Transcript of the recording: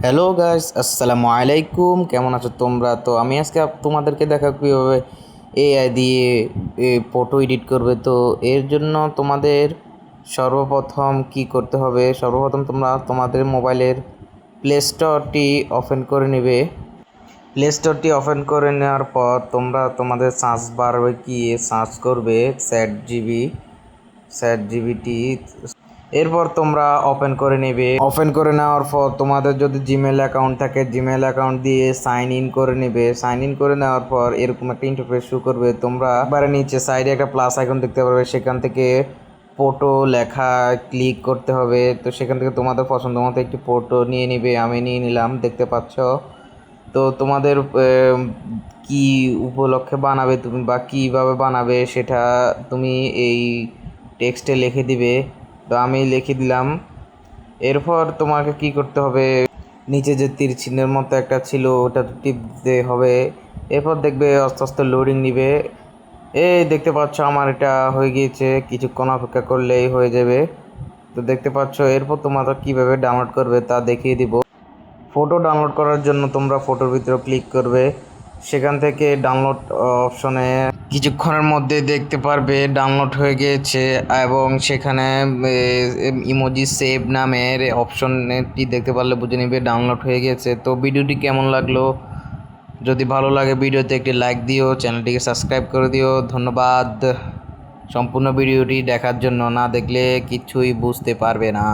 Hello guys, আসসালামু আলাইকুম। কেমন আছো তোমরা? তো আমি আজকে তোমাদেরকে দেখাবো কীভাবে এআই দিয়ে ফটো এডিট করবে। তো এর জন্য তোমাদের সর্বপ্রথম কি করতে হবে, সর্বপ্রথম তোমরা তোমাদের মোবাইলের প্লে স্টোরটি ওপেন করে নেবে। প্লে স্টোরটি ওপেন করে নেওয়ার পর তোমরা তোমাদের সার্চ বারে গিয়ে সার্চ করবে চ্যাট জিপিটি। এরপর তোমরা ওপেন করে নেবে। ওপেন করে নেওয়ার পর তোমাদের যদি জিমেল অ্যাকাউন্ট থাকে জিমেল অ্যাকাউন্ট দিয়ে সাইন ইন করে নেবে। সাইন ইন করে নেওয়ার পর এরকম একটা ইন্টারফেস শো করবে। তোমরা একবারে নিচে সাইডে একটা প্লাস আইকন দেখতে পারবে, সেখান থেকে ফটো লেখা ক্লিক করতে হবে। তো সেখান থেকে তোমাদের পছন্দ মতো একটি ফটো নিয়ে নিবে। আমি নিয়ে নিলাম, দেখতে পাচ্ছ। তো তোমাদের কি উপলক্ষে বানাবে তুমি বা কীভাবে বানাবে সেটা তুমি এই টেক্সটে লিখে দিবে। তো আমি লিখে দিলাম। এরপর তোমাকে কি করতে হবে, নিচে যে তীর চিহ্নের মতো একটা ছিল ওটা টিপ দিতে হবে। এরপর দেখবে আস্তে আস্তে লোডিং নিবে। এই দেখতে পাচ্ছ আমার এটা হয়ে গিয়েছে, কিছুক্ষণ অপেক্ষা করলেই হয়ে যাবে। তো দেখতে পাচ্ছ। এরপর তোমরা কীভাবে ডাউনলোড করবে তা দেখিয়ে দিব। ফটো ডাউনলোড করার জন্য তোমরা ফটোর ভিতরে ক্লিক করবে। সেখান থেকে ডাউনলোড অপশনে কিছুক্ষণের মধ্যে দেখতে পারবে ডাউনলোড হয়ে গিয়েছে এবং সেখানে ইমোজি সেভ নামের অপশনটি দেখতে পারলে বুঝে নিবে ডাউনলোড হয়ে গেছে। তো ভিডিওটি কেমন লাগলো? যদি ভালো লাগে ভিডিওতে একটি লাইক দিও, চ্যানেলটিকে সাবস্ক্রাইব করে দিও। ধন্যবাদ সম্পূর্ণ ভিডিওটি দেখার জন্য। না দেখলে কিছুই বুঝতে পারবে না।